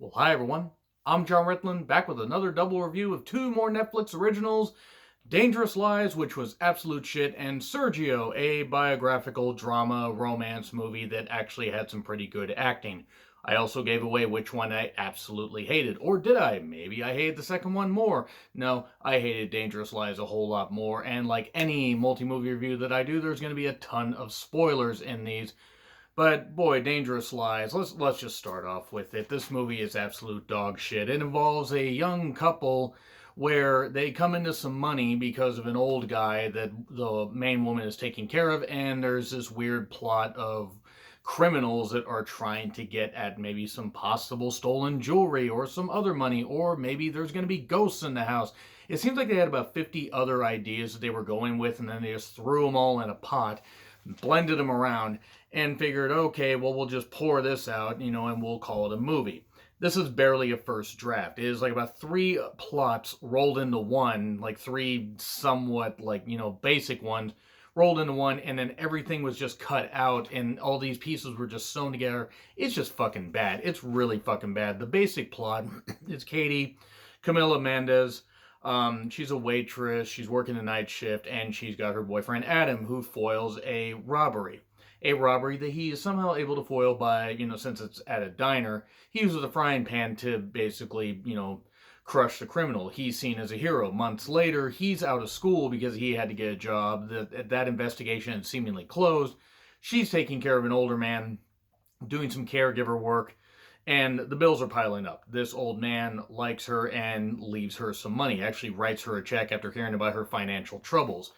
Well, hi everyone. I'm John Ritland, back with another double review of two more Netflix originals, Dangerous Lies, which was absolute shit, and Sergio, a biographical drama romance movie that actually had some pretty good acting. I also gave away which one I absolutely hated. Or did I? Maybe I hated the second one more. No, I hated Dangerous Lies a whole lot more, and like any multi-movie review that I do, there's going to be a ton of spoilers in these. But boy, Dangerous Lies. Let's just start off with it. This movie is absolute dog shit. It involves a young couple where they come into some money because of an old guy that the main woman is taking care of, and there's this weird plot of criminals that are trying to get at maybe some possible stolen jewelry or some other money, or maybe there's going to be ghosts in the house. It seems like they had about 50 other ideas that they were going with, and then they just threw them all in a pot, blended them around, and figured, okay, well, we'll just pour this out, and we'll call it a movie. This is barely a first draft. It is like about three plots rolled into one, like three somewhat, like, basic ones rolled into one, and then everything was just cut out, and all these pieces were just sewn together. It's just fucking bad. It's really fucking bad. The basic plot is Katie, Camila Mendez. She's a waitress. She's working a night shift, and she's got her boyfriend Adam, who foils a robbery. A robbery that he is somehow able to foil by, since it's at a diner, he uses a frying pan to basically, crush the criminal. He's seen as a hero. Months later, he's out of school because he had to get a job. That investigation is seemingly closed. She's taking care of an older man, doing some caregiver work, and the bills are piling up. This old man likes her and leaves her some money, actually writes her a check after hearing about her financial troubles.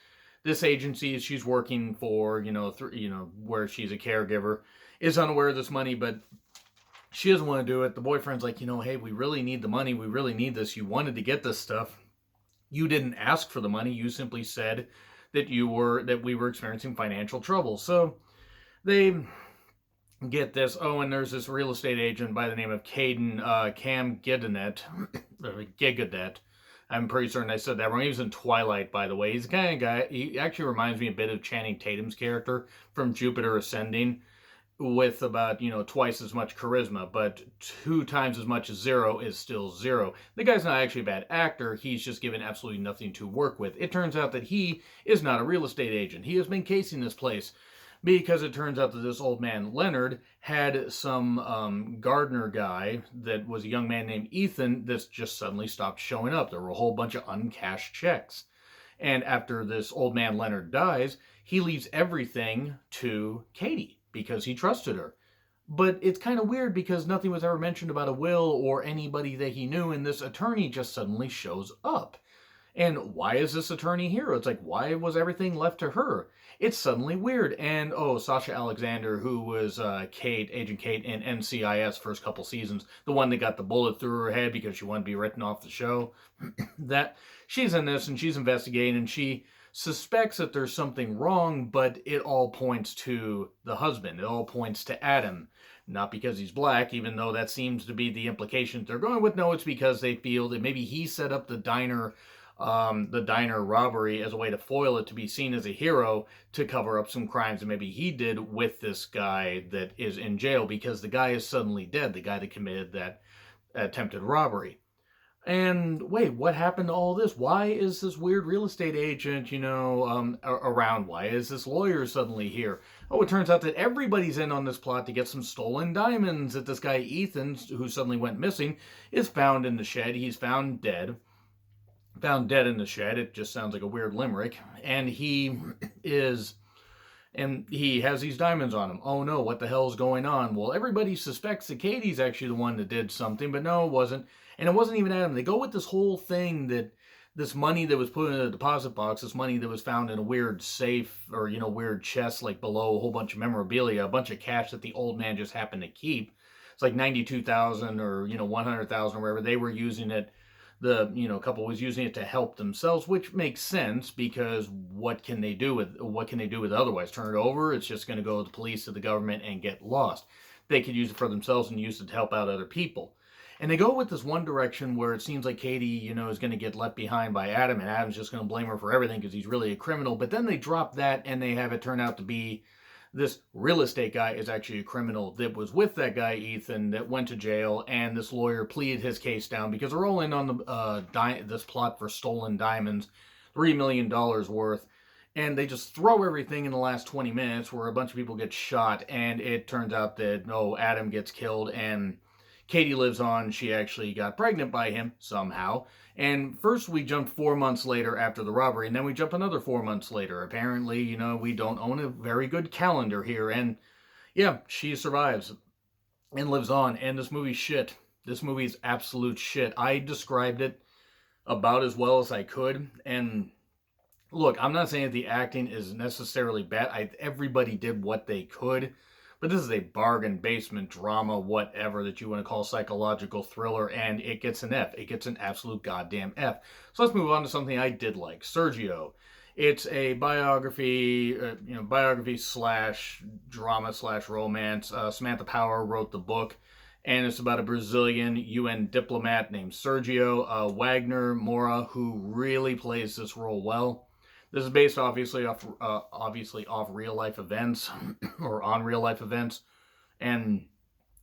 This agency she's working for, where she's a caregiver, is unaware of this money, but she doesn't want to do it. The boyfriend's like, hey, we really need the money. We really need this. You wanted to get this stuff. You didn't ask for the money. You simply said that we were experiencing financial trouble. So they get this. Oh, and there's this real estate agent by the name of Cam Gigadet. I'm pretty certain I said that wrong. He was in Twilight, by the way. He's the kind of guy, he actually reminds me a bit of Channing Tatum's character from Jupiter Ascending, with about, twice as much charisma, but 2 times as much as zero is still zero. The guy's not actually a bad actor. He's just given absolutely nothing to work with. It turns out that he is not a real estate agent. He has been casing this place because it turns out that this old man, Leonard, had some gardener guy that was a young man named Ethan that's just suddenly stopped showing up. There were a whole bunch of uncashed checks. And after this old man, Leonard, dies, he leaves everything to Katie because he trusted her. But it's kind of weird because nothing was ever mentioned about a will or anybody that he knew, and this attorney just suddenly shows up. And why is this attorney here? It's like, why was everything left to her? It's suddenly weird. And Sasha Alexander, who was Agent Kate in NCIS first couple seasons, the one that got the bullet through her head because she wanted to be written off the show, that she's in this and she's investigating and she suspects that there's something wrong, but it all points to the husband. It all points to Adam. Not because he's black, even though that seems to be the implication they're going with. No, it's because they feel that maybe he set up the diner robbery as a way to foil it, to be seen as a hero, to cover up some crimes that maybe he did with this guy that is in jail because the guy is suddenly dead, the guy that committed that attempted robbery. And wait, what happened to all this? Why is this weird real estate agent, around? Why is this lawyer suddenly here? Oh, it turns out that everybody's in on this plot to get some stolen diamonds that this guy Ethan, who suddenly went missing, is found in the shed. He's found dead in the shed. It just sounds like a weird limerick. And he has these diamonds on him. Oh no, what the hell's going on? Well, everybody suspects that Katie's actually the one that did something, but no, it wasn't. And it wasn't even Adam. They go with this whole thing that this money that was put in a deposit box, this money that was found in a weird safe or, weird chest, like below a whole bunch of memorabilia, a bunch of cash that the old man just happened to keep. It's like 92,000 or, 100,000 or wherever. They were using it. The couple was using it to help themselves, which makes sense because what can they do with it otherwise? Turn it over? It's just going to go to the police or the government and get lost. They could use it for themselves and use it to help out other people. And they go with this one direction where it seems like Katie, is going to get left behind by Adam, and Adam's just going to blame her for everything because he's really a criminal. But then they drop that and they have it turn out to be This real estate guy is actually a criminal that was with that guy, Ethan, that went to jail, and this lawyer pleaded his case down because they're all in on this plot for stolen diamonds, $3 million worth. And they just throw everything in the last 20 minutes where a bunch of people get shot, and it turns out that, no, Adam gets killed, and Katie lives on. She actually got pregnant by him somehow. And first we jumped 4 months later after the robbery, and then we jump another 4 months later. Apparently, we don't own a very good calendar here. And yeah, she survives and lives on. And this movie's shit. This movie's absolute shit. I described it about as well as I could. And look, I'm not saying that the acting is necessarily bad. Everybody did what they could. But this is a bargain basement drama, whatever that you want to call, psychological thriller, and it gets an F. It gets an absolute goddamn F. So let's move on to something I did like, Sergio. It's a biography, biography slash drama slash romance. Samantha Power wrote the book, and it's about a Brazilian UN diplomat named Sergio Wagner Moura, who really plays this role well. This is based obviously off real life events or on real life events, and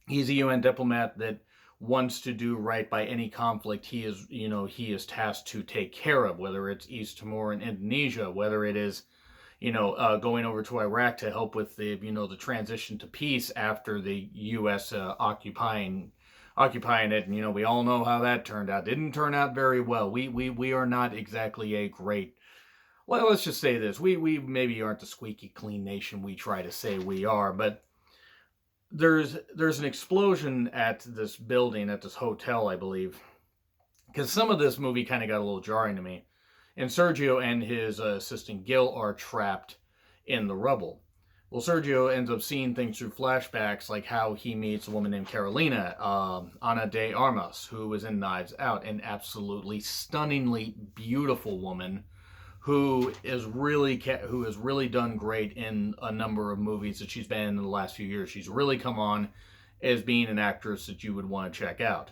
he's a UN diplomat that wants to do right by any conflict he is tasked to take care of, whether it's East Timor and Indonesia, whether it is going over to Iraq to help with the transition to peace after the U.S. occupying it. And we all know how that turned out. Didn't turn out very well. We are not exactly a great. Well, let's just say this. We maybe aren't the squeaky clean nation we try to say we are, but there's an explosion at this building, at this hotel, I believe. Because some of this movie kind of got a little jarring to me. And Sergio and his assistant Gil are trapped in the rubble. Well, Sergio ends up seeing things through flashbacks, like how he meets a woman named Carolina, Ana de Armas, who was in Knives Out, an absolutely stunningly beautiful woman who has really done great in a number of movies that she's been in the last few years. She's really come on as being an actress that you would want to check out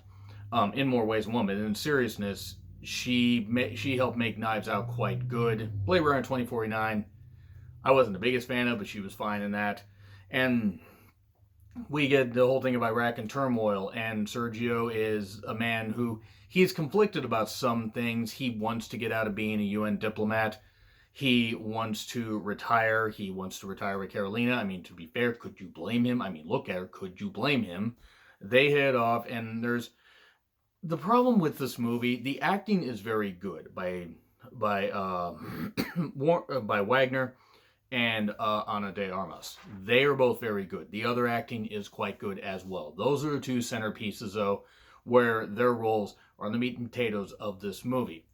in more ways than one. But in seriousness, she helped make Knives Out quite good. Blade Runner 2049, I wasn't the biggest fan of, but she was fine in that. And we get the whole thing of Iraq and turmoil, and Sergio is a man who he's conflicted about some things. He wants to get out of being a UN diplomat. He wants to retire. He wants to retire with Carolina. I mean, to be fair, could you blame him? I mean, look at her. Could you blame him? They head off, and there's the problem with this movie. The acting is very good by Wagner and Ana de Armas. They are both very good. The other acting is quite good as well. Those are the two centerpieces, though, where their roles are the meat and potatoes of this movie.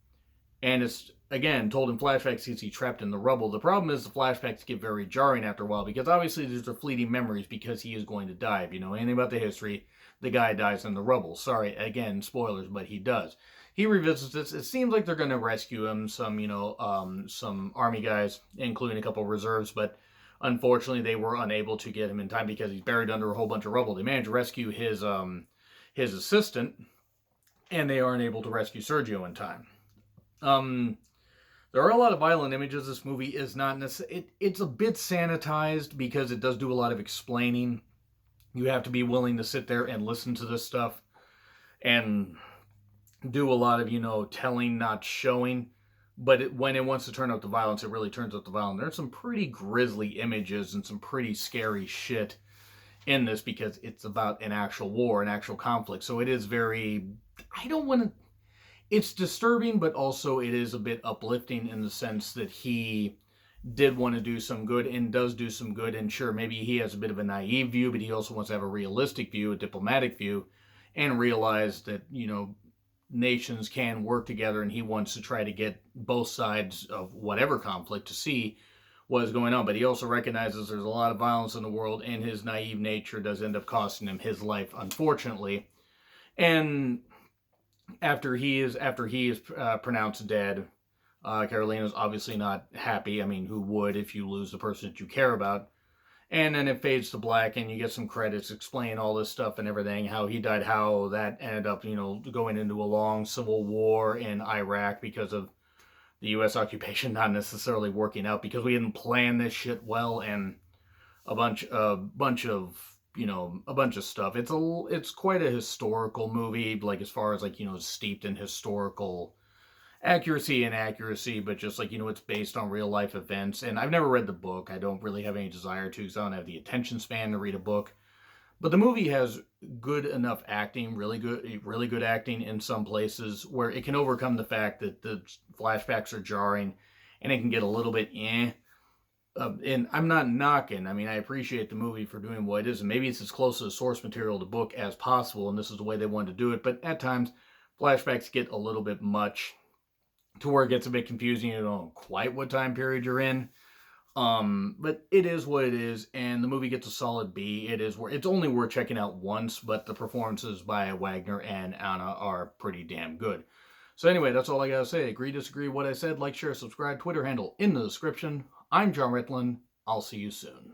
And it's, again, told in flashbacks because he's trapped in the rubble. The problem is the flashbacks get very jarring after a while, because obviously these are fleeting memories because he is going to die. If you know anything about the history, the guy dies in the rubble. Sorry, again, spoilers, but he does. He revisits this. It seems like they're going to rescue him, some army guys, including a couple of reserves, but unfortunately they were unable to get him in time because he's buried under a whole bunch of rubble. They managed to rescue his assistant, and they aren't able to rescue Sergio in time. There are a lot of violent images. This movie is not necessarily... It's a bit sanitized because it does do a lot of explaining. You have to be willing to sit there and listen to this stuff and do a lot of, telling, not showing. But when it wants to turn up the violence, it really turns up the violence. There's some pretty grisly images and some pretty scary shit in this because it's about an actual war, an actual conflict. So it is very... I don't want to... It's disturbing, but also it is a bit uplifting in the sense that he did want to do some good and does do some good. And sure, maybe he has a bit of a naive view, but he also wants to have a realistic view, a diplomatic view, and realize that, nations can work together, and he wants to try to get both sides of whatever conflict to see what is going on. But he also recognizes there's a lot of violence in the world, and his naive nature does end up costing him his life, unfortunately. And after he is pronounced dead, Carolina's obviously not happy. I mean, who would if you lose the person that you care about? And then it fades to black, and you get some credits explaining all this stuff and everything, how he died, how that ended up, going into a long civil war in Iraq because of the U.S. occupation not necessarily working out because we didn't plan this shit well. And a bunch of stuff. It's quite a historical movie, like as far as like steeped in historical accuracy and accuracy, but just like it's based on real life events. And I've never read the book. I don't really have any desire to, because I don't have the attention span to read a book. But the movie has good enough acting, really good acting in some places where it can overcome the fact that the flashbacks are jarring, and it can get a little bit and I'm not knocking. I mean, I appreciate the movie for doing what it is, and maybe it's as close to the source material to book as possible, and this is the way they wanted to do it. But at times, flashbacks get a little bit much to where it gets a bit confusing. You don't know quite what time period you're in. But it is what it is, and the movie gets a solid B. It's only worth checking out once, but the performances by Wagner and Anna are pretty damn good. So anyway, that's all I gotta say. Agree, disagree, what I said, like, share, subscribe, Twitter handle in the description. I'm John Ritlin. I'll see you soon.